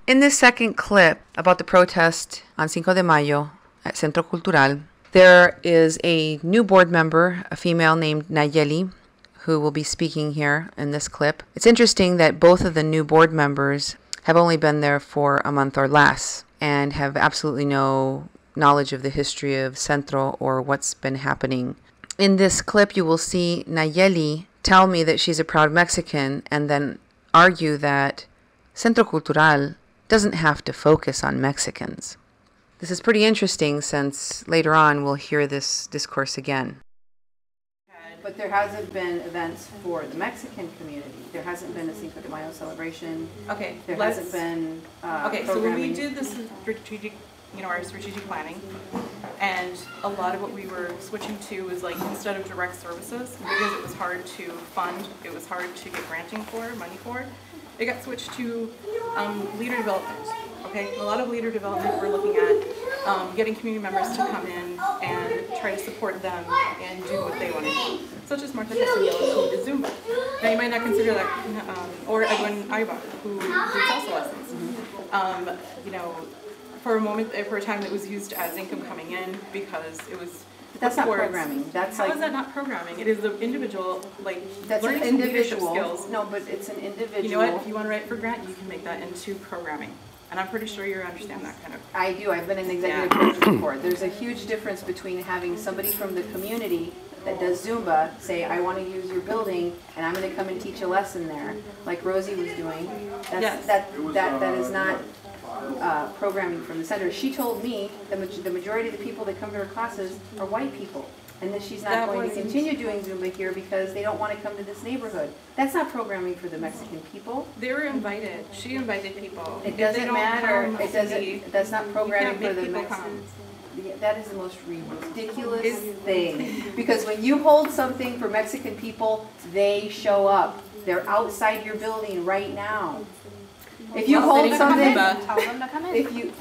In this second clip about the protest on Cinco de Mayo at Centro Cultural, there is a new board member, a female named Nayelli, who will be speaking here in this clip. It's interesting that both of the new board members have only been there for a month or less and have absolutely no knowledge of the history of Centro or what's been happening. In this clip, you will see Nayelli tell me that she's a proud Mexican and then argue that Centro Cultural doesn't have to focus on Mexicans. This is pretty interesting since later on we'll hear this discourse again. But there hasn't been events for the Mexican community. There hasn't been a Cinco de Mayo celebration. Okay. There hasn't been so when we did this strategic, our strategic planning, and a lot of what we were switching to was like, instead of direct services, because it was hard to fund, it was hard to get granting for, money for, it got switched to leader development. Okay, a lot of leader development we're looking at getting community members to come in and try to support them and do what they want to do. Such as Martha Castillo, who did Zumba. Now you might not consider that, or Edwin Ibar, who did salsa lessons. For a time it was used as income coming in because it was. But that's not programming. How is that not programming? It is the individual, that's learning an individual leadership skills. No, but it's an individual. You know what? If you want to write for grant, you can make that into programming. And I'm pretty sure you understand that kind of. I do. I've been an executive coach before. There's a huge difference between having somebody from the community that does Zumba say, I want to use your building and I'm going to come and teach a lesson there, like Rosie was doing. That is not programming from the center. She told me the majority of the people that come to her classes are white people, and that she's not going to continue doing Zumba here because they don't want to come to this neighborhood. That's not programming for the Mexican people. They were invited. She invited people. It doesn't matter. That's not programming for the Mexicans. That is the most ridiculous thing. Because when you hold something for Mexican people, they show up. They're outside your building right now. If you hold something, tell them to come in. if you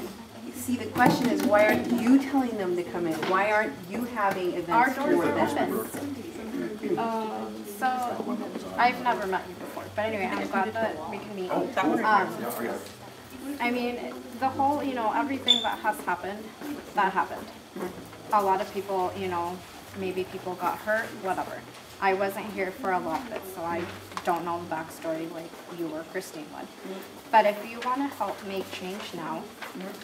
see, the question is, why aren't you telling them to come in? Why aren't you having events for them? So I've never met you before, but anyway, I'm glad that we can meet. I mean, the whole, everything that has happened, that happened. A lot of people, maybe people got hurt, whatever. I wasn't here for a lot of it, so I don't know the backstory like you or Christine would. But if you want to help make change now,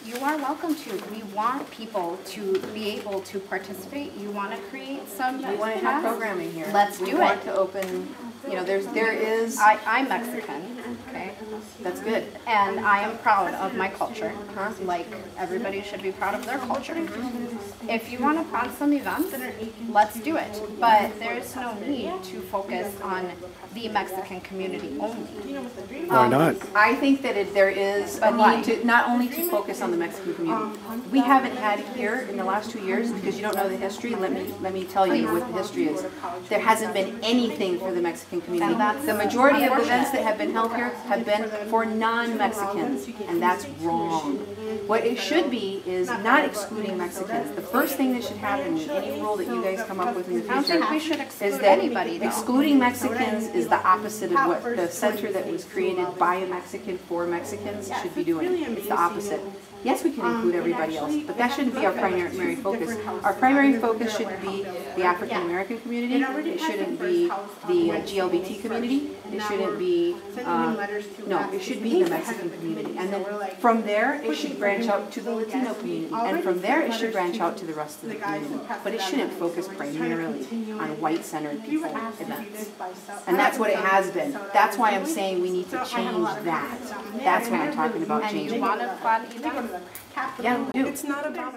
you are welcome to. We want people to be able to participate. You want to create some. We want to have programming here. Let's do it. We want to open. There is. I'm Mexican. Okay, that's good. And I am proud of my culture. Like everybody should be proud of their culture. If you want to plan some events, let's do it. But there's no need to focus on the Mexican community only. Why not? I think that there is a need to not only to focus on the Mexican community. We haven't had here in the last 2 years, because you don't know the history. Let me tell you what the history is. There hasn't been anything for the Mexican community. The majority of events that have been held here have been for non-Mexicans, and that's wrong. What it should be is not excluding Mexicans. The first thing that should happen in any rule that you guys come up with in the future is that excluding Mexicans is the opposite of what the center that was created by a Mexican for Mexicans should be doing. It's the opposite. Yes, we can include everybody else, but that shouldn't be our primary focus. Our primary focus should be the African American community. It shouldn't be the GLBT community. It shouldn't be, it should be the Mexican community. And then from there, it should branch out to the Latino community. And from there, it should branch out to the rest of the community. But it shouldn't focus primarily on white-centered people events. And that's what it has been. That's why I'm saying we need to change that. That's what I'm talking about changing. And you want to plan events? Yeah, we do. It's not about